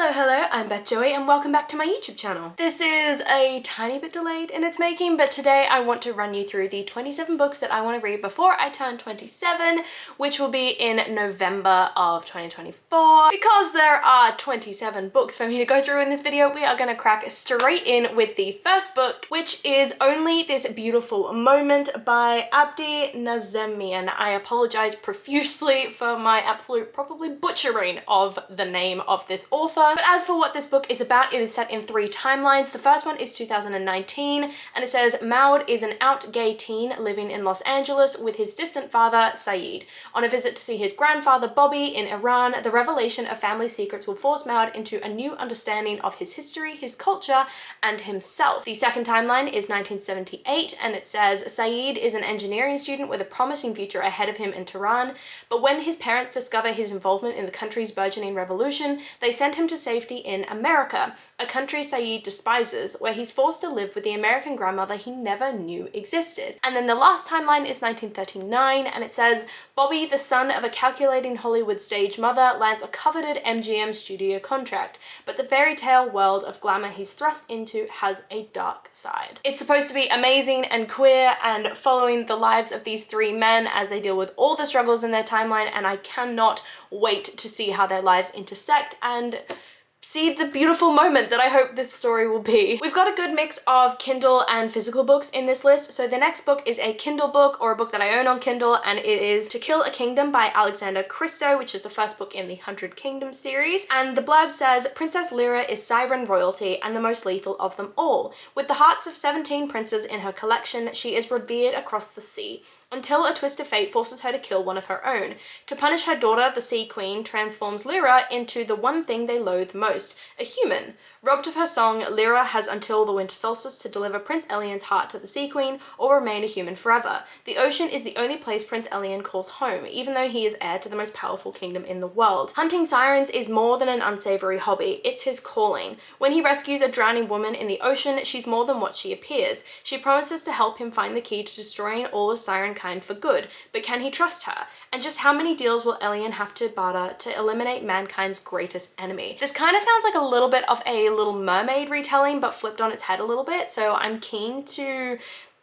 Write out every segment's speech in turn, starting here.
Hello, I'm Beth Joey and welcome back to my YouTube channel. This is a tiny bit delayed in its making, but today I want to run you through the 27 books that I want to read before I turn 27, which will be in November of 2024. Because there are 27 books for me to go through in this video, we are going to crack straight in with the first book, which is Only This Beautiful Moment by Abdi Nazemian. I apologize profusely for my absolute probably butchering of the name of this author. But as for what this book is about, it is set in 3 timelines. The first one is 2019, and it says Maud is an out gay teen living in Los Angeles with his distant father, Saeed. On a visit to see his grandfather, Bobby, in Iran, the revelation of family secrets will force Maud into a new understanding of his history, his culture, and himself. The second timeline is 1978, and it says Saeed is an engineering student with a promising future ahead of him in Tehran, but when his parents discover his involvement in the country's burgeoning revolution, they send him to safety in America, a country Saeed despises, where he's forced to live with the American grandmother he never knew existed. And then the last timeline is 1939, and it says Bobby, the son of a calculating Hollywood stage mother, lands a coveted MGM studio contract, but the fairy tale world of glamour he's thrust into has a dark side. It's supposed to be amazing and queer and following the lives of these 3 men as they deal with all the struggles in their timeline, and I cannot wait to see how their lives intersect and see the beautiful moment that I hope this story will be. We've got a good mix of Kindle and physical books in this list. So the next book is a Kindle book, or a book that I own on Kindle, and it is To Kill a Kingdom by Alexander Christo, which is the first book in the 100 Kingdoms series. And the blurb says, Princess Lyra is Siren royalty and the most lethal of them all. With the hearts of 17 princes in her collection, she is revered across the sea, until a twist of fate forces her to kill one of her own. To punish her daughter, the Sea Queen transforms Lyra into the one thing they loathe most, a human. Robbed of her song, Lyra has until the winter solstice to deliver Prince Elian's heart to the Sea Queen or remain a human forever. The ocean is the only place Prince Elian calls home, even though he is heir to the most powerful kingdom in the world. Hunting sirens is more than an unsavory hobby, it's his calling. When he rescues a drowning woman in the ocean, she's more than what she appears. She promises to help him find the key to destroying all of siren kind for good, but can he trust her? And just how many deals will Elian have to barter to eliminate mankind's greatest enemy? This kind of sounds like a little bit of a Little Mermaid retelling, but flipped on its head a little bit, so I'm keen to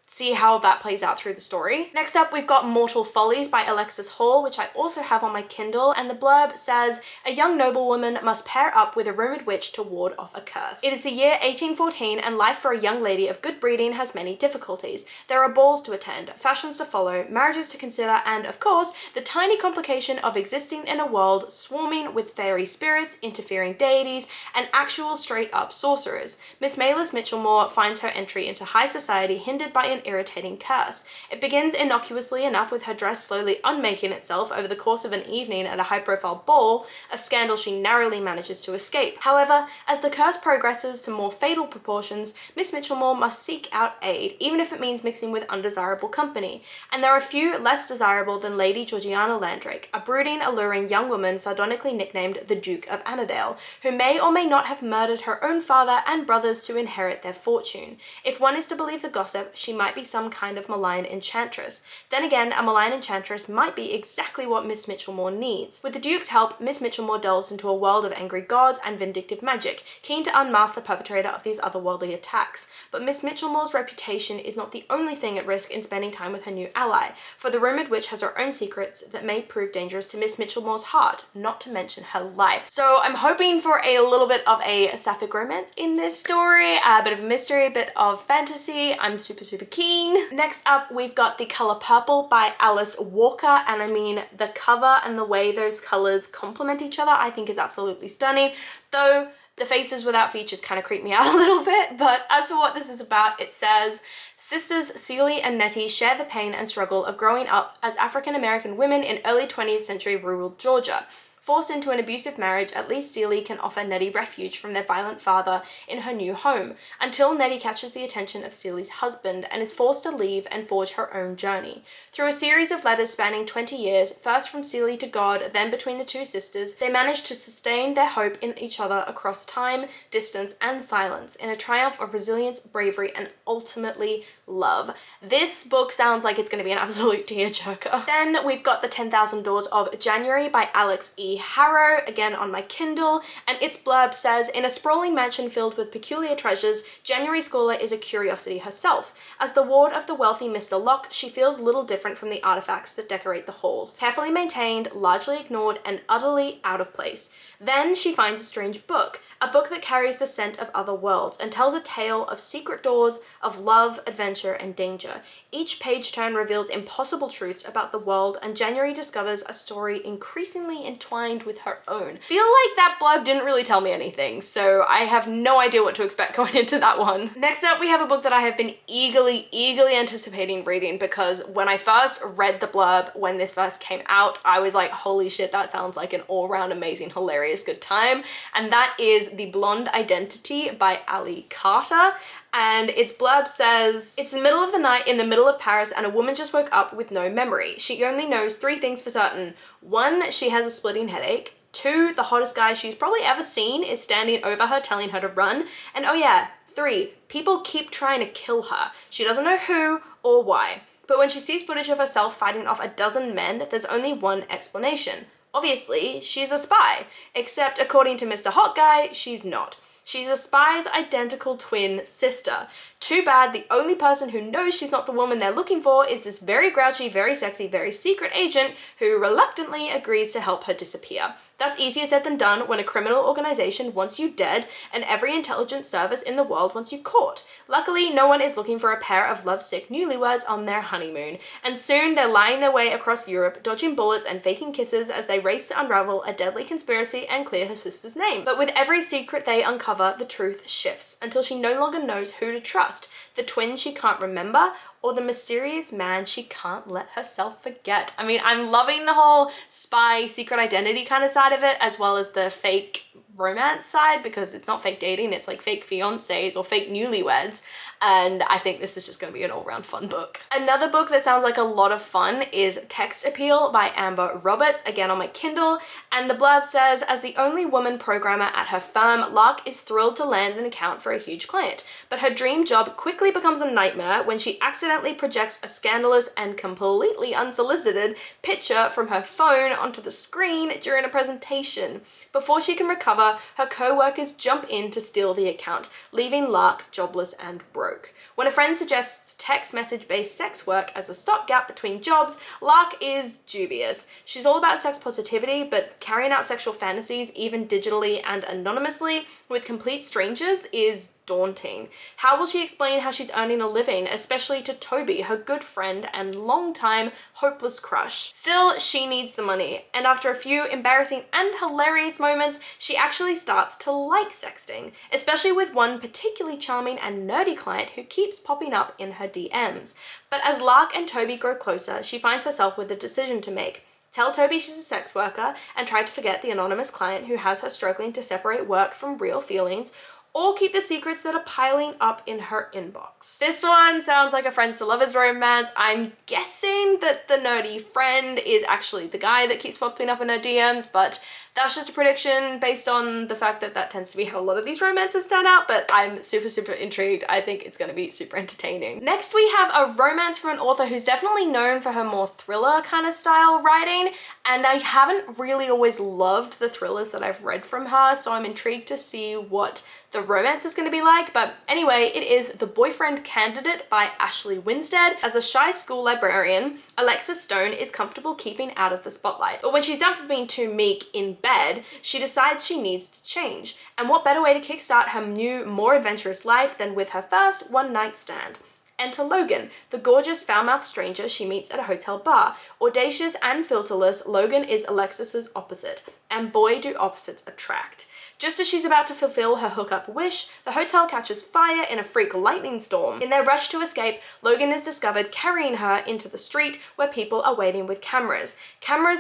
see how that plays out through the story. Next up, we've got Mortal Follies by Alexis Hall, which I also have on my Kindle, and the blurb says, a young noblewoman must pair up with a rumored witch to ward off a curse. It is the year 1814, and life for a young lady of good breeding has many difficulties. There are balls to attend, fashions to follow, marriages to consider, and of course, the tiny complication of existing in a world swarming with fairy spirits, interfering deities, and actual straight-up sorcerers. Miss Mayless Mitchellmore finds her entry into high society hindered by an irritating curse. It begins innocuously enough with her dress slowly unmaking itself over the course of an evening at a high-profile ball, a scandal she narrowly manages to escape. However, as the curse progresses to more fatal proportions, Miss Mitchellmore must seek out aid, even if it means mixing with undesirable company. And there are few less desirable than Lady Georgiana Landrake, a brooding, alluring young woman sardonically nicknamed the Duke of Annandale, who may or may not have murdered her own father and brothers to inherit their fortune. If one is to believe the gossip, she might be some kind of malign enchantress. Then again, a malign enchantress might be exactly what Miss Mitchellmore needs. With the Duke's help, Miss Mitchellmore delves into a world of angry gods and vindictive magic, keen to unmask the perpetrator of these otherworldly attacks. But Miss Mitchellmore's reputation is not the only thing at risk in spending time with her new ally, for the rumoured witch has her own secrets that may prove dangerous to Miss Mitchellmore's heart, not to mention her life. So I'm hoping for a little bit of a sapphic romance in this story, a bit of a mystery, a bit of fantasy. I'm super keen. Next up, we've got The Colour Purple by Alice Walker, and I mean, the cover and the way those colours complement each other I think is absolutely stunning, though the faces without features kind of creep me out a little bit. But as for what this is about, it says, sisters Celie and Nettie share the pain and struggle of growing up as African-American women in early 20th century rural Georgia. Forced into an abusive marriage, at least Celie can offer Nettie refuge from their violent father in her new home, until Nettie catches the attention of Celie's husband and is forced to leave and forge her own journey. Through a series of letters spanning 20 years, first from Celie to God, then between the 2 sisters, they manage to sustain their hope in each other across time, distance, and silence, in a triumph of resilience, bravery, and ultimately love. This book sounds like it's going to be an absolute tearjerker. Then we've got The 10,000 Doors of January by Alex E. E. Harrow, again on my Kindle, and its blurb says, in a sprawling mansion filled with peculiar treasures, January Scaller is a curiosity herself. As the ward of the wealthy Mr. Locke, she feels little different from the artifacts that decorate the halls, carefully maintained, largely ignored, and utterly out of place. Then she finds a strange book, a book that carries the scent of other worlds and tells a tale of secret doors, of love, adventure, and danger. Each page turn reveals impossible truths about the world, and January discovers a story increasingly entwined with her own. Feel like that blurb didn't really tell me anything, so I have no idea what to expect going into that one. Next up, we have a book that I have been eagerly anticipating reading, because when I first read the blurb when this first came out, I was like, holy shit, that sounds like an all-round amazing, hilarious, good time. And that is The Blonde Identity by Ali Carter. And its blurb says, it's the middle of the night in the middle of Paris and a woman just woke up with no memory. She only knows 3 things for certain. 1, she has a splitting headache. 2, the hottest guy she's probably ever seen is standing over her telling her to run. And oh yeah, 3, people keep trying to kill her. She doesn't know who or why. But when she sees footage of herself fighting off a dozen men, there's only one explanation. Obviously, she's a spy. Except according to Mr. Hot Guy, she's not. She's a spy's identical twin sister. Too bad the only person who knows she's not the woman they're looking for is this very grouchy, very sexy, very secret agent who reluctantly agrees to help her disappear. That's easier said than done when a criminal organization wants you dead and every intelligence service in the world wants you caught. Luckily, no one is looking for a pair of lovesick newlyweds on their honeymoon, and soon they're lying their way across Europe, dodging bullets and faking kisses as they race to unravel a deadly conspiracy and clear her sister's name. But with every secret they uncover, the truth shifts until she no longer knows who to trust, the twin she can't remember, or the mysterious man she can't let herself forget. I mean, I'm loving the whole spy secret identity kind of side of it, as well as the fake romance side, because it's not fake dating, it's like fake fiancés or fake newlyweds. And I think this is just going to be an all-round fun book. Another book that sounds like a lot of fun is Text Appeal by Amber Roberts, again on my Kindle. And the blurb says, as the only woman programmer at her firm, Lark is thrilled to land an account for a huge client. But her dream job quickly becomes a nightmare when she accidentally projects a scandalous and completely unsolicited picture from her phone onto the screen during a presentation. Before she can recover, her co-workers jump in to steal the account, leaving Lark jobless and broke. When a friend suggests text message-based sex work as a stopgap between jobs, Lark is dubious. She's all about sex positivity, but carrying out sexual fantasies, even digitally and anonymously, with complete strangers is daunting. How will she explain how she's earning a living, especially to Toby, her good friend and longtime hopeless crush? Still, she needs the money, and after a few embarrassing and hilarious moments, she actually starts to like sexting, especially with one particularly charming and nerdy client who keeps popping up in her DMs. But as Lark and Toby grow closer, she finds herself with a decision to make. Tell Toby she's a sex worker and try to forget the anonymous client who has her struggling to separate work from real feelings, or keep the secrets that are piling up in her inbox. This one sounds like a friends to lovers romance. I'm guessing that the nerdy friend is actually the guy that keeps popping up in her DMs, but that's just a prediction based on the fact that that tends to be how a lot of these romances turn out, but I'm super intrigued. I think it's going to be super entertaining. Next, we have a romance from an author who's definitely known for her more thriller kind of style writing, and I haven't really always loved the thrillers that I've read from her, so I'm intrigued to see what the romance is going to be like. But anyway, it is The Boyfriend Candidate by Ashley Winstead. As a shy school librarian, Alexis Stone is comfortable keeping out of the spotlight. But when she's done for being too meek in bed, she decides she needs to change. And what better way to kickstart her new, more adventurous life than with her first one-night stand? Enter Logan, the gorgeous foul-mouthed stranger she meets at a hotel bar. Audacious and filterless, Logan is Alexis's opposite. And boy, do opposites attract. Just as she's about to fulfill her hookup wish, the hotel catches fire in a freak lightning storm. In their rush to escape, Logan is discovered carrying her into the street where people are waiting with cameras.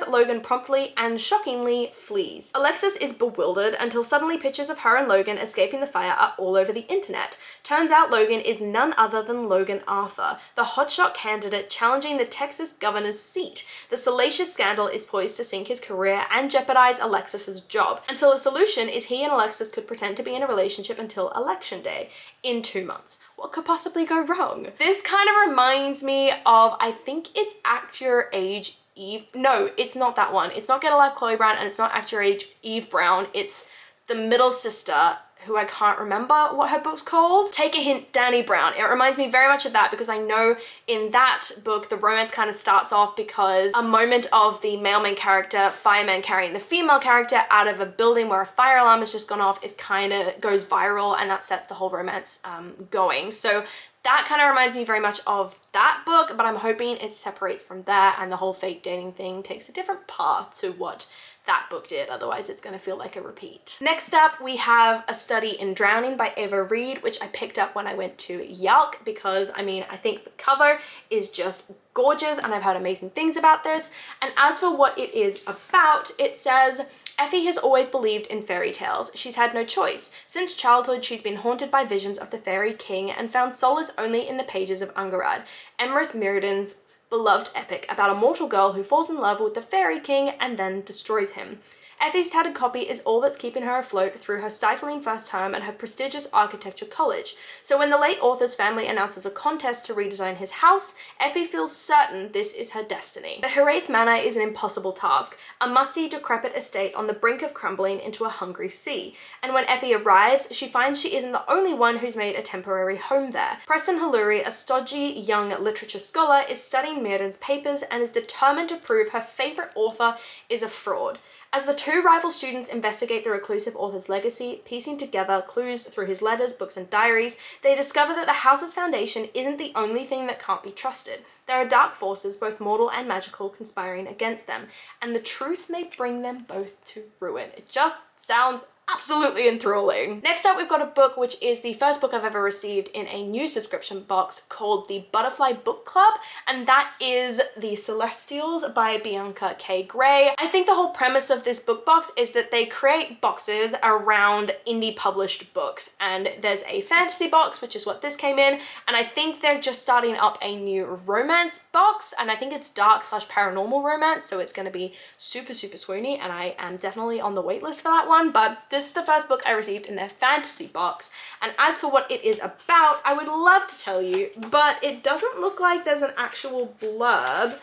Logan promptly and shockingly flees. Alexis is bewildered until suddenly pictures of her and Logan escaping the fire are all over the internet. Turns out Logan is none other than Logan Arthur, the hotshot candidate challenging the Texas governor's seat. The salacious scandal is poised to sink his career and jeopardize Alexis's job, until a solution is he and Alexis could pretend to be in a relationship until election day in 2 months. What could possibly go wrong? This kind of reminds me of, I think it's Act Your Age Eve. No, it's not that one. It's not Get a Life Chloe Brown, and it's not Act Your Age Eve Brown. It's the middle sister, who I can't remember what her book's called. Take a Hint, Dani Brown. It reminds me very much of that, because I know in that book the romance kind of starts off because a moment of the male main character, fireman, carrying the female character out of a building where a fire alarm has just gone off is kind of goes viral, and that sets the whole romance going. So that kind of reminds me very much of that book, but I'm hoping it separates from that and the whole fake dating thing takes a different path to what that book did. Otherwise it's going to feel like a repeat. Next up, we have A Study in Drowning by Ava Reid, which I picked up when I went to YALC because, I mean, I think the cover is just gorgeous and I've heard amazing things about this. And as for what it is about, it says, Effie has always believed in fairy tales. She's had no choice. Since childhood, she's been haunted by visions of the fairy king and found solace only in the pages of Angharad, Emrys Mirrodin's beloved epic about a mortal girl who falls in love with the fairy king and then destroys him. Effie's tattered copy is all that's keeping her afloat through her stifling first term at her prestigious architecture college. So when the late author's family announces a contest to redesign his house, Effie feels certain this is her destiny. But Hiraeth Manor is an impossible task, a musty, decrepit estate on the brink of crumbling into a hungry sea. And when Effie arrives, she finds she isn't the only one who's made a temporary home there. Preston Haluri, a stodgy young literature scholar, is studying Mirrodin's papers and is determined to prove her favourite author is a fraud. As the two rival students investigate the reclusive author's legacy, piecing together clues through his letters, books, and diaries, they discover that the house's foundation isn't the only thing that can't be trusted. There are dark forces, both mortal and magical, conspiring against them, and the truth may bring them both to ruin. It just sounds absolutely enthralling. Next up, we've got a book which is the first book I've ever received in a new subscription box called The Butterfly Book Club, and that is The Celestials by Bianca K. Gray. I think the whole premise of this book box is that they create boxes around indie published books, and there's a fantasy box, which is what this came in, and I think they're just starting up a new romance box, and I think it's dark/paranormal romance, so it's going to be super swoony, and I am definitely on the wait list for that one. But this is the first book I received in their fantasy box, and as for what it is about, I would love to tell you, but it doesn't look like there's an actual blurb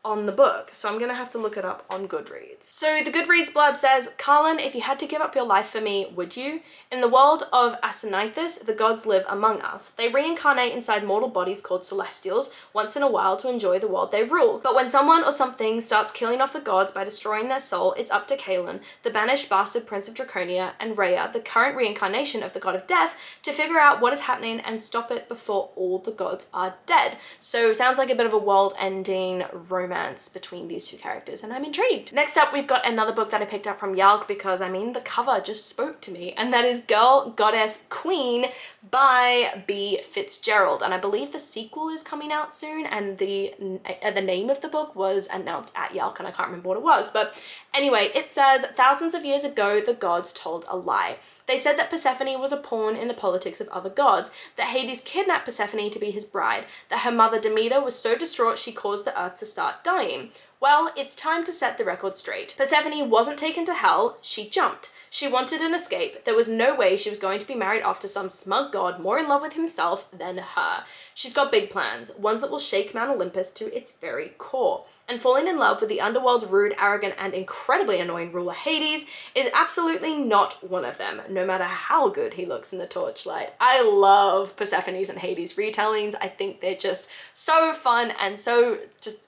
on the book, so I'm gonna have to look it up on Goodreads. So the Goodreads blurb says, Carlin, if you had to give up your life for me, would you? In the world of Asenithus, the gods live among us. They reincarnate inside mortal bodies called celestials once in a while to enjoy the world they rule. But when someone or something starts killing off the gods by destroying their soul, it's up to Kaelin, the banished bastard prince of Draconia, and Rhea, the current reincarnation of the god of death, to figure out what is happening and stop it before all the gods are dead. So sounds like a bit of a world-ending romance between these two characters, and I'm intrigued. Next up, we've got another book that I picked up from YALC because, I mean, the cover just spoke to me, and that is Girl, Goddess, Queen by B. Fitzgerald, and I believe the sequel is coming out soon, and the name of the book was announced at YALC, and I can't remember what it was, but anyway, it says, thousands of years ago, the gods told a lie. They said that Persephone was a pawn in the politics of other gods, that Hades kidnapped Persephone to be his bride, that her mother Demeter was so distraught she caused the earth to start dying. Well, it's time to set the record straight. Persephone wasn't taken to hell, she jumped. She wanted an escape. There was no way she was going to be married off to some smug god more in love with himself than her. She's got big plans, ones that will shake Mount Olympus to its very core. And falling in love with the underworld's rude, arrogant, and incredibly annoying ruler Hades is absolutely not one of them, no matter how good he looks in the torchlight. I love Persephone's and Hades retellings. I think they're just so fun and so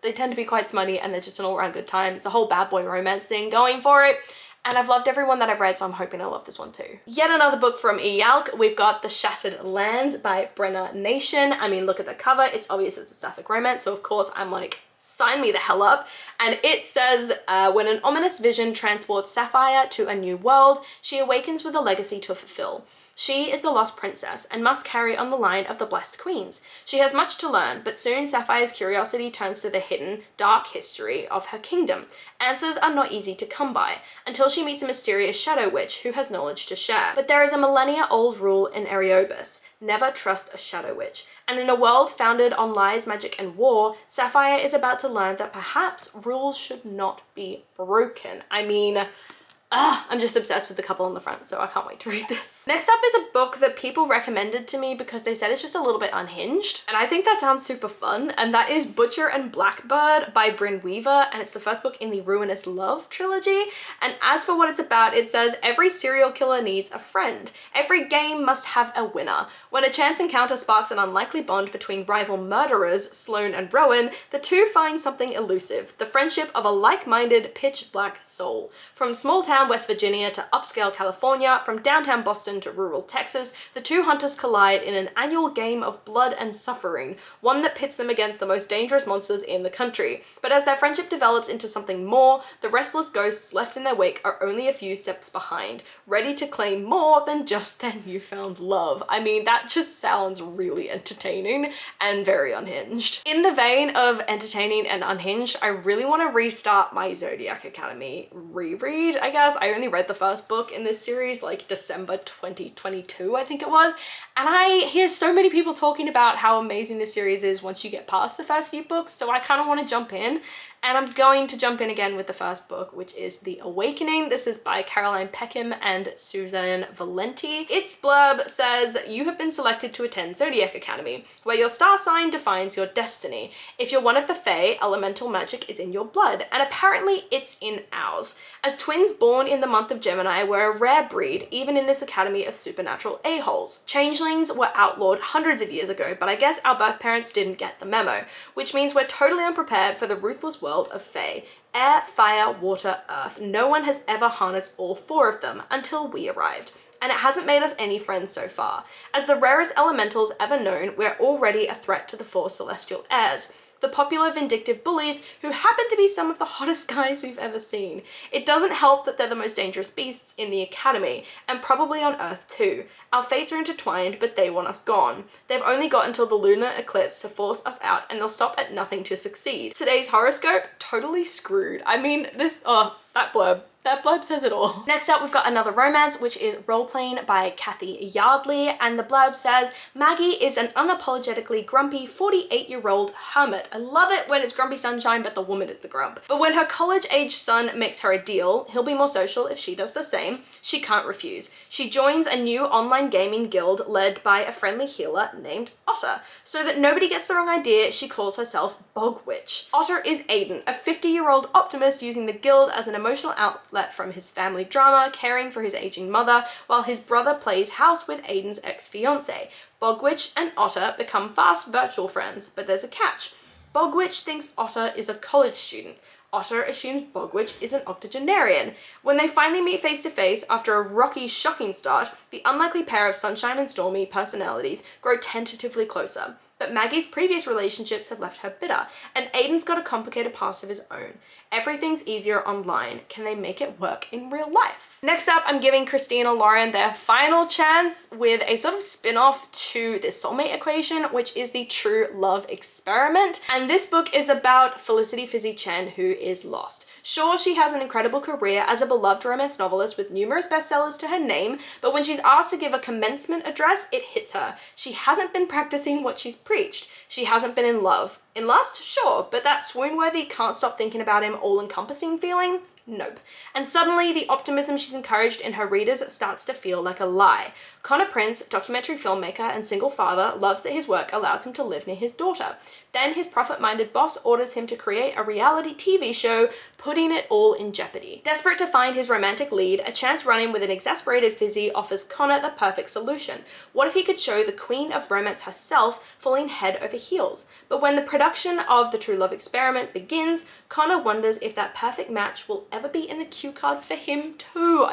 they tend to be quite smutty, and they're just an all-around good time. It's a whole bad boy romance thing going for it. And I've loved every one that I've read, so I'm hoping I'll love this one too. Yet another book from YALC. We've got The Shattered Lands by Brenna Nation. I mean, look at the cover. It's obvious it's a sapphic romance, so of course I'm like, sign me the hell up. And it says, when an ominous vision transports Sapphire to a new world, she awakens with a legacy to fulfill. She is the lost princess and must carry on the line of the blessed queens. She has much to learn, but soon Sapphire's curiosity turns to the hidden, dark history of her kingdom. Answers are not easy to come by, until she meets a mysterious shadow witch who has knowledge to share. But there is a millennia-old rule in Areobus: never trust a shadow witch. And in a world founded on lies, magic, and war, Sapphire is about to learn that perhaps rules should not be broken. I mean, I'm just obsessed with the couple on the front, so I can't wait to read this. Next up is a book that people recommended to me because they said it's just a little bit unhinged, and I think that sounds super fun, and that is Butcher and Blackbird by Brynne Weaver, and it's the first book in the Ruinous Love trilogy. And as for what it's about, it says every serial killer needs a friend. Every game must have a winner. When a chance encounter sparks an unlikely bond between rival murderers, Sloane and Rowan, the two find something elusive, the friendship of a like-minded, pitch-black soul. From small-town West Virginia to upscale California, from downtown Boston to rural Texas, the two hunters collide in an annual game of blood and suffering, one that pits them against the most dangerous monsters in the country. But as their friendship develops into something more, the restless ghosts left in their wake are only a few steps behind, ready to claim more than just their newfound love. I mean, that just sounds really entertaining and very unhinged. In the vein of entertaining and unhinged, I really want to restart my Zodiac Academy reread, I guess. I only read the first book in this series like December 2022, I think it was, and I hear so many people talking about how amazing this series is once you get past the first few books, so I kind of want to jump in. And I'm going to jump in again with the first book, which is The Awakening. This is by Caroline Peckham and Susan Valenti. Its blurb says, you have been selected to attend Zodiac Academy, where your star sign defines your destiny. If you're one of the Fae, elemental magic is in your blood, and apparently it's in ours. As twins born in the month of Gemini, we're a rare breed, even in this academy of supernatural a-holes. Changelings were outlawed hundreds of years ago, but I guess our birth parents didn't get the memo, which means we're totally unprepared for the ruthless world of Fae. Air, fire, water, earth. No one has ever harnessed all four of them until we arrived. And it hasn't made us any friends so far. As the rarest elementals ever known, we're already a threat to the four celestial heirs, the popular vindictive bullies who happen to be some of the hottest guys we've ever seen. It doesn't help that they're the most dangerous beasts in the academy, and probably on Earth too. Our fates are intertwined, but they want us gone. They've only got until the lunar eclipse to force us out, and they'll stop at nothing to succeed. Today's horoscope, totally screwed. I mean, that blurb says it all. Next up, we've got another romance, which is Roleplaying by Kathy Yardley, and the blurb says, Maggie is an unapologetically grumpy 48-year-old hermit. I love it when it's grumpy sunshine, but the woman is the grump. But when her college-age son makes her a deal, he'll be more social if she does the same, she can't refuse. She joins a new online gaming guild led by a friendly healer named Otter. So that nobody gets the wrong idea, she calls herself Bog Witch. Otter is Aiden, a 50-year-old optimist using the guild as an emotional outlet from his family drama, caring for his aging mother, while his brother plays house with Aiden's ex-fiancée. Bogwitch and Otter become fast virtual friends, but there's a catch. Bogwitch thinks Otter is a college student. Otter assumes Bogwitch is an octogenarian. When they finally meet face to face after a rocky, shocking start, the unlikely pair of sunshine and stormy personalities grow tentatively closer. But Maggie's previous relationships have left her bitter, and Aiden's got a complicated past of his own. Everything's easier online. Can they make it work in real life? Next up, I'm giving Christina Lauren their final chance with a sort of spin-off to the soulmate equation, which is the True Love Experiment. And this book is about Felicity Fizzy Chen, who is lost. Sure, she has an incredible career as a beloved romance novelist with numerous bestsellers to her name, but when she's asked to give a commencement address, it hits her. She hasn't been practicing what she's preached. She hasn't been in love. In lust? Sure, but that swoon-worthy can't stop thinking about him all-encompassing feeling? Nope. And suddenly, the optimism she's encouraged in her readers starts to feel like a lie. Connor Prince, documentary filmmaker and single father, loves that his work allows him to live near his daughter. Then his profit-minded boss orders him to create a reality TV show, putting it all in jeopardy. Desperate to find his romantic lead, a chance run-in with an exasperated Fizzy offers Connor the perfect solution. What if he could show the queen of romance herself falling head over heels? But when the production of the True Love Experiment begins, Connor wonders if that perfect match will ever be in the cue cards for him too.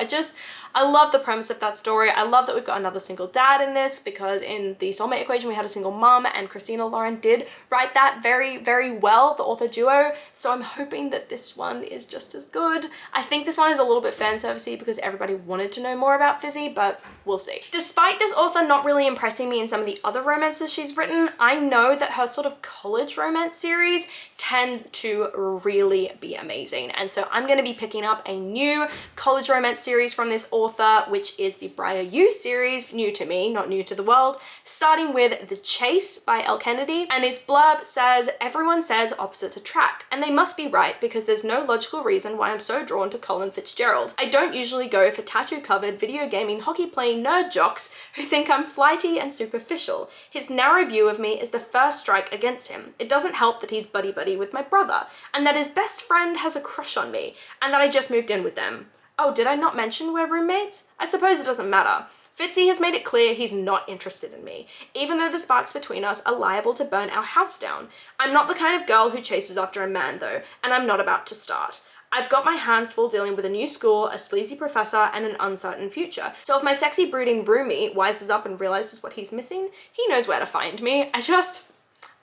I love the premise of that story. I love that we've got another single dad in this, because in the soulmate equation we had a single mom, and Christina Lauren did write that very, very well, the author duo. So I'm hoping that this one is just as good. I think this one is a little bit fan servicey because everybody wanted to know more about Fizzy, but we'll see. Despite this author not really impressing me in some of the other romances she's written, I know that her sort of college romance series tend to really be amazing. And so I'm going to be picking up a new college romance series from this author author, which is the Briar You series, new to me, not new to the world, starting with The Chase by Elle Kennedy. And its blurb says, everyone says opposites attract, and they must be right because there's no logical reason why I'm so drawn to Colin Fitzgerald. I don't usually go for tattoo-covered, video gaming, hockey-playing nerd jocks who think I'm flighty and superficial. His narrow view of me is the first strike against him. It doesn't help that he's buddy-buddy with my brother, and that his best friend has a crush on me, and that I just moved in with them. Oh, did I not mention we're roommates? I suppose it doesn't matter. Fitzy has made it clear he's not interested in me, even though the sparks between us are liable to burn our house down. I'm not the kind of girl who chases after a man though, and I'm not about to start. I've got my hands full dealing with a new school, a sleazy professor, and an uncertain future. So if my sexy brooding roomie wises up and realizes what he's missing, he knows where to find me.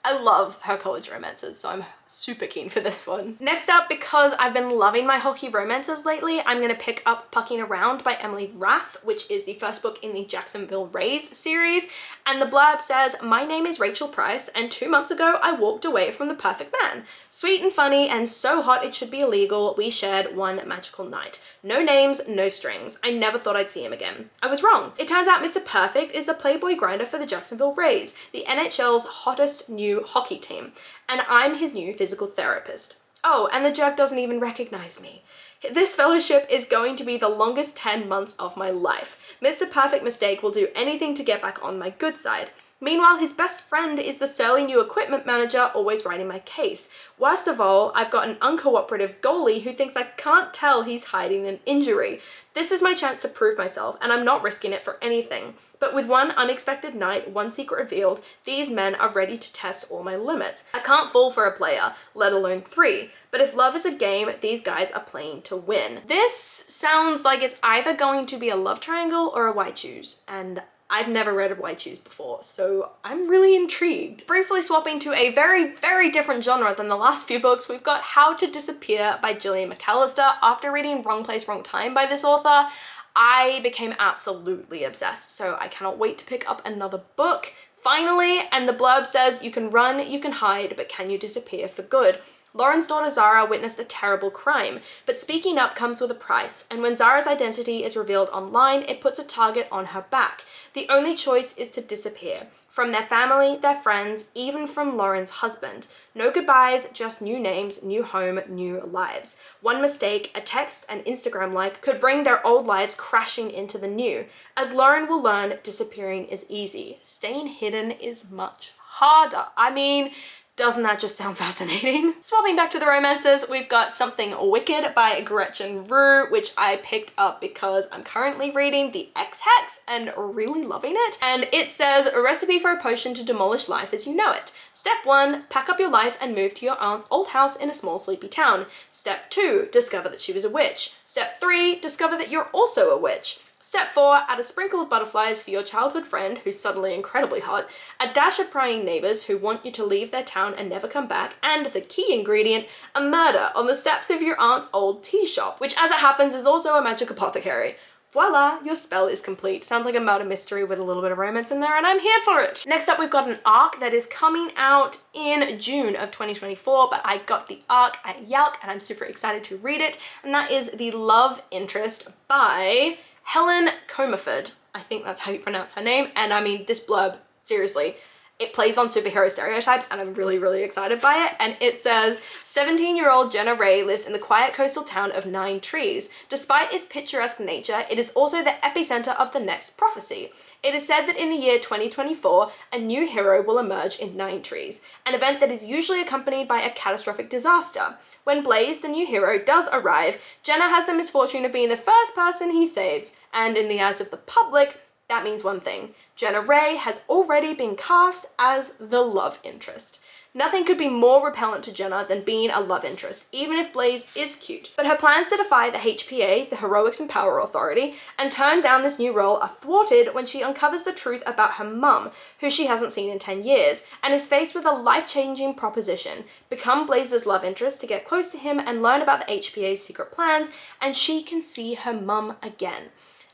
I love her college romances, so I'm super keen for this one. Next up, because I've been loving my hockey romances lately, I'm gonna pick up Pucking Around by Emily Rath, which is the first book in the Jacksonville Rays series. And the blurb says, my name is Rachel Price, and 2 months ago I walked away from the perfect man. Sweet and funny and so hot it should be illegal, we shared one magical night. No names, no strings. I never thought I'd see him again. I was wrong. It turns out Mr. Perfect is the Playboy grinder for the Jacksonville Rays, the NHL's hottest new hockey team, and I'm his new physical therapist. Oh, and the jerk doesn't even recognize me. This fellowship is going to be the longest 10 months of my life. Mr. Perfect Mistake will do anything to get back on my good side. Meanwhile, his best friend is the surly new equipment manager always writing my case. Worst of all, I've got an uncooperative goalie who thinks I can't tell he's hiding an injury. This is my chance to prove myself, and I'm not risking it for anything. But with one unexpected night, one secret revealed, these men are ready to test all my limits. I can't fall for a player, let alone 3. But if love is a game, these guys are playing to win. This sounds like it's either going to be a love triangle or a Why Choose, and I've never read a Why Choose before, so I'm really intrigued. Briefly swapping to a very, very different genre than the last few books, we've got How to Disappear by Gillian McAllister. After reading Wrong Place, Wrong Time by this author, I became absolutely obsessed, so I cannot wait to pick up another book, finally. And the blurb says, you can run, you can hide, but can you disappear for good? Lauren's daughter Zara witnessed a terrible crime, but speaking up comes with a price, and when Zara's identity is revealed online, it puts a target on her back. The only choice is to disappear. From their family, their friends, even from Lauren's husband. No goodbyes, just new names, new home, new lives. One mistake, a text, an Instagram like, could bring their old lives crashing into the new. As Lauren will learn, disappearing is easy. Staying hidden is much harder. I mean, doesn't that just sound fascinating? Swapping back to the romances, we've got Something Wicked by Gretchen Rue, which I picked up because I'm currently reading The Ex-Hex and really loving it. And it says, a recipe for a potion to demolish life as you know it. Step 1, pack up your life and move to your aunt's old house in a small sleepy town. Step 2, discover that she was a witch. Step 3, discover that you're also a witch. Step 4, add a sprinkle of butterflies for your childhood friend who's suddenly incredibly hot, a dash of prying neighbors who want you to leave their town and never come back, and the key ingredient, a murder on the steps of your aunt's old tea shop, which as it happens is also a magic apothecary. Voila, your spell is complete. Sounds like a murder mystery with a little bit of romance in there, and I'm here for it. Next up, we've got an ARC that is coming out in June of 2024, but I got the ARC at Yalk and I'm super excited to read it, and that is The Love Interest by Helen Comaford. I think that's how you pronounce her name. And I mean, this blurb, seriously, it plays on superhero stereotypes and I'm really, really excited by it. And it says, 17-year-old Jenna Ray lives in the quiet coastal town of Nine Trees. Despite its picturesque nature, it is also the epicenter of the next prophecy. It is said that in the year 2024, a new hero will emerge in Nine Trees, an event that is usually accompanied by a catastrophic disaster. When Blaze, the new hero, does arrive, Jenna has the misfortune of being the first person he saves, and in the eyes of the public, that means one thing. Jenna Ray has already been cast as the love interest. Nothing could be more repellent to Jenna than being a love interest, even if Blaze is cute. But her plans to defy the HPA, the Heroics and Power Authority, and turn down this new role are thwarted when she uncovers the truth about her mum, who she hasn't seen in 10 years, and is faced with a life-changing proposition. Become Blaze's love interest to get close to him and learn about the HPA's secret plans, and she can see her mum again.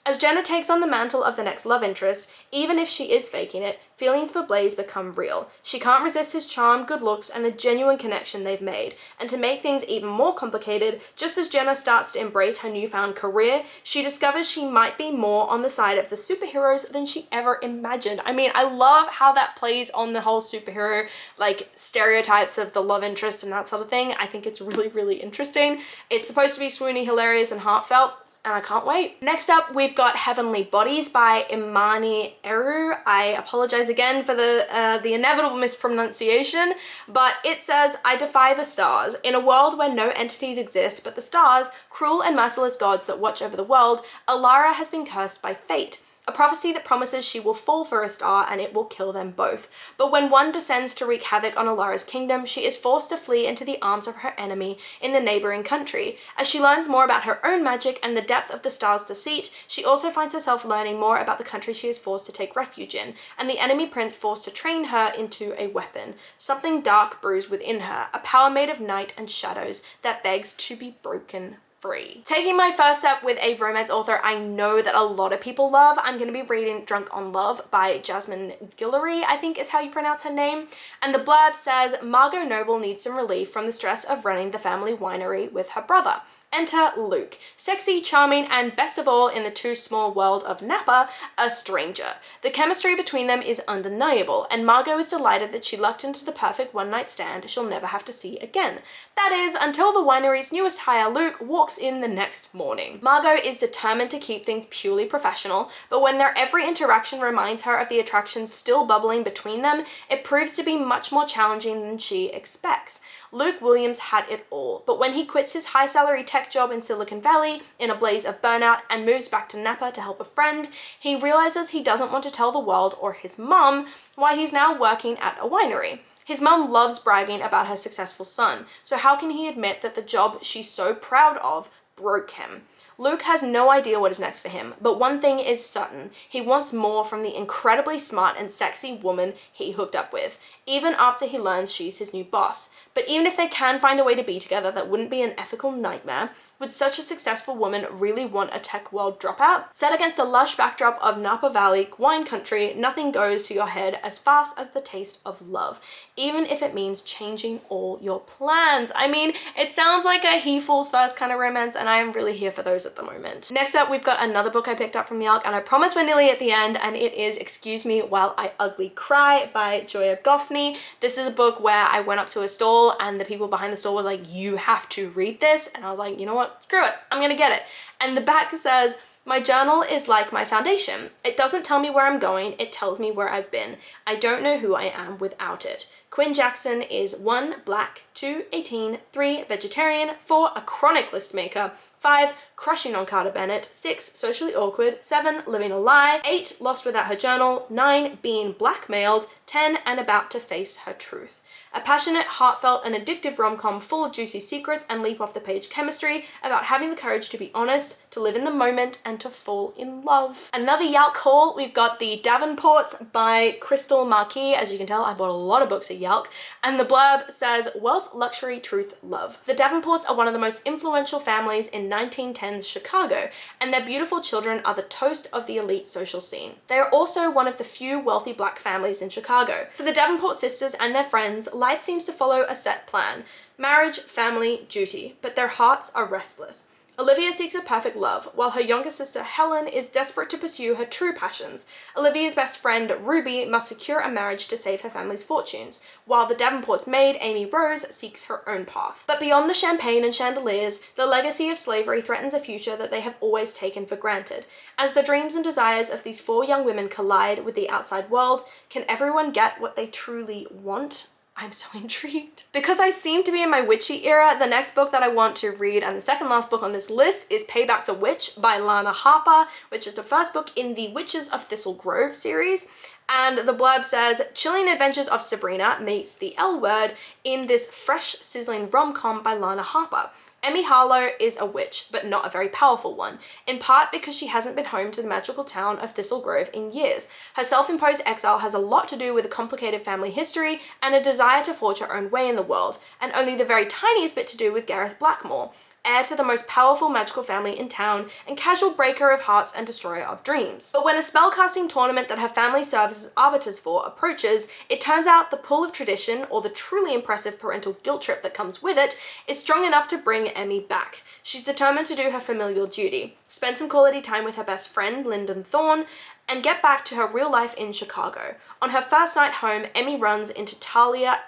As Jenna takes on the mantle of the next love interest, even if she is faking it, feelings for Blaze become real. She can't resist his charm, good looks, and the genuine connection they've made. And to make things even more complicated, just as Jenna starts to embrace her newfound career, she discovers she might be more on the side of the superheroes than she ever imagined. I mean, I love how that plays on the whole superhero, like, stereotypes of the love interest and that sort of thing. I think it's really, really interesting. It's supposed to be swoony, hilarious, and heartfelt, and I can't wait. Next up, we've got Heavenly Bodies by Imani Eru. I apologize again for the inevitable mispronunciation, but it says, I defy the stars. In a world where no entities exist but the stars, cruel and merciless gods that watch over the world, Alara has been cursed by fate. A prophecy that promises she will fall for a star and it will kill them both. But when one descends to wreak havoc on Alara's kingdom, she is forced to flee into the arms of her enemy in the neighboring country. As she learns more about her own magic and the depth of the star's deceit, she also finds herself learning more about the country she is forced to take refuge in, and the enemy prince forced to train her into a weapon. Something dark brews within her, a power made of night and shadows that begs to be broken free. Taking my first step with a romance author I know that a lot of people love, I'm going to be reading Drunk on Love by Jasmine Guillory, I think is how you pronounce her name. And the blurb says, Margot Noble needs some relief from the stress of running the family winery with her brother. Enter Luke, sexy, charming, and best of all in the too small world of Napa, a stranger. The chemistry between them is undeniable, and Margot is delighted that she lucked into the perfect one-night stand she'll never have to see again. That is, until the winery's newest hire, Luke, walks in the next morning. Margot is determined to keep things purely professional, but when their every interaction reminds her of the attraction still bubbling between them, it proves to be much more challenging than she expects. Luke Williams had it all, but when he quits his high-salary tech job in Silicon Valley in a blaze of burnout and moves back to Napa to help a friend, he realizes he doesn't want to tell the world or his mum why he's now working at a winery. His mum loves bragging about her successful son, so how can he admit that the job she's so proud of broke him? Luke has no idea what is next for him, but one thing is certain. He wants more from the incredibly smart and sexy woman he hooked up with, even after he learns she's his new boss. But even if they can find a way to be together that wouldn't be an ethical nightmare, would such a successful woman really want a tech world dropout? Set against a lush backdrop of Napa Valley wine country, nothing goes to your head as fast as the taste of love, even if it means changing all your plans. I mean, it sounds like a he falls first kind of romance, and I am really here for those at the moment. Next up, we've got another book I picked up from Yark, and I promise we're nearly at the end, and it is Excuse Me While I Ugly Cry by Joya Goffney. This is a book where I went up to a stall and the people behind the stall was like, you have to read this. And I was like, you know what? Screw it. I'm gonna get it. And the back says, my journal is like my foundation. It doesn't tell me where I'm going, it tells me where I've been. I don't know who I am without it. Quinn Jackson is 1, black, 2, 18, 3, vegetarian, 4, a chronic list maker, 5, crushing on Carter Bennett, 6, socially awkward, 7, living a lie, 8, lost without her journal, 9, being blackmailed, 10, and about to face her truth. A passionate, heartfelt, and addictive rom-com full of juicy secrets and leap-off-the-page chemistry about having the courage to be honest, to live in the moment, and to fall in love. Another Yalk haul, we've got The Davenports by Crystal Marquis. As you can tell, I bought a lot of books at Yalk, and the blurb says, Wealth, Luxury, Truth, Love. The Davenports are one of the most influential families in 1910s Chicago, and their beautiful children are the toast of the elite social scene. They are also one of the few wealthy black families in Chicago. For the Davenport sisters and their friends, life seems to follow a set plan: marriage, family, duty, but their hearts are restless. Olivia seeks a perfect love, while her younger sister Helen is desperate to pursue her true passions. Olivia's best friend Ruby must secure a marriage to save her family's fortunes, while the Davenport's maid Amy Rose seeks her own path. But beyond the champagne and chandeliers, the legacy of slavery threatens a future that they have always taken for granted. As the dreams and desires of these 4 young women collide with the outside world, can everyone get what they truly want? I'm so intrigued. Because I seem to be in my witchy era, the next book that I want to read, and the second last book on this list, is Payback's a Witch by Lana Harper, which is the first book in the Witches of Thistle Grove series. And the blurb says, chilling adventures of Sabrina meets the L Word in this fresh, sizzling rom-com by Lana Harper. Emmy Harlow is a witch, but not a very powerful one, in part because she hasn't been home to the magical town of Thistle Grove in years. Her self-imposed exile has a lot to do with a complicated family history and a desire to forge her own way in the world, and only the very tiniest bit to do with Gareth Blackmore. heir to the most powerful magical family in town, and casual breaker of hearts and destroyer of dreams. But when a spellcasting tournament that her family serves as arbiters for approaches, it turns out the pull of tradition, or the truly impressive parental guilt trip that comes with it, is strong enough to bring Emmy back. She's determined to do her familial duty, spend some quality time with her best friend, Lyndon Thorne, and get back to her real life in Chicago. On her first night home, Emmy runs into Talia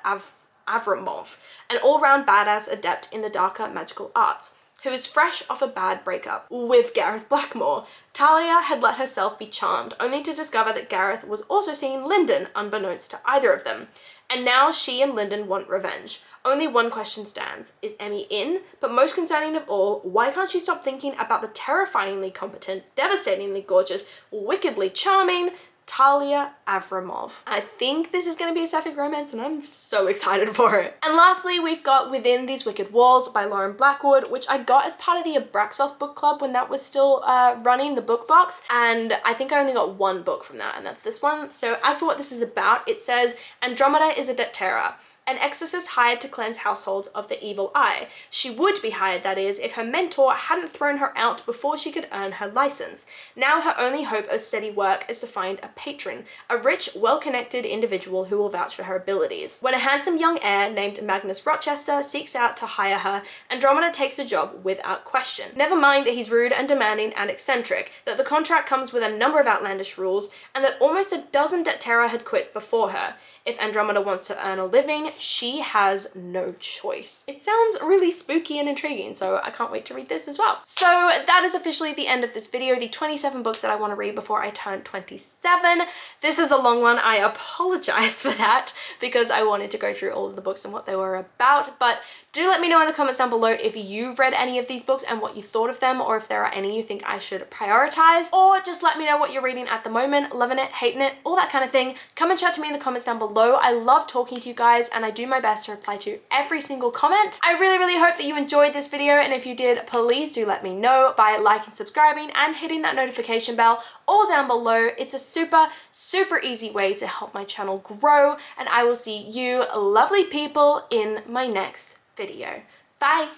Avramov, an all-round badass adept in the darker magical arts, who is fresh off a bad breakup with Gareth Blackmore. Talia had let herself be charmed, only to discover that Gareth was also seeing Lyndon, unbeknownst to either of them. And now she and Lyndon want revenge. Only one question stands. Is Emmy in? But most concerning of all, why can't she stop thinking about the terrifyingly competent, devastatingly gorgeous, wickedly charming Talia Avramov? I think this is going to be a sapphic romance and I'm so excited for it. And lastly, we've got Within These Wicked Walls by Lauren Blackwood, which I got as part of the Abraxos book club when that was still running the book box, and I think I only got one book from that, and that's this one. So as for what this is about, it says Andromeda is a Debtera, an exorcist hired to cleanse households of the evil eye. She would be hired, that is, if her mentor hadn't thrown her out before she could earn her license. Now her only hope of steady work is to find a patron, a rich, well-connected individual who will vouch for her abilities. When a handsome young heir named Magnus Rochester seeks out to hire her, Andromeda takes the job without question. Never mind that he's rude and demanding and eccentric, that the contract comes with a number of outlandish rules, and that almost a dozen Debtera had quit before her. If Andromeda wants to earn a living, she has no choice. It sounds really spooky and intriguing, so I can't wait to read this as well. So that is officially the end of this video, the 27 books that I want to read before I turn 27. This is a long one. I apologize for that because I wanted to go through all of the books and what they were about, but do let me know in the comments down below if you've read any of these books and what you thought of them, or if there are any you think I should prioritize, or just let me know what you're reading at the moment, loving it, hating it, all that kind of thing. Come and chat to me in the comments down below. I love talking to you guys and I do my best to reply to every single comment. I really hope that you enjoyed this video, and if you did, please do let me know by liking, subscribing, and hitting that notification bell all down below. It's a super easy way to help my channel grow, and I will see you lovely people in my next video. Bye!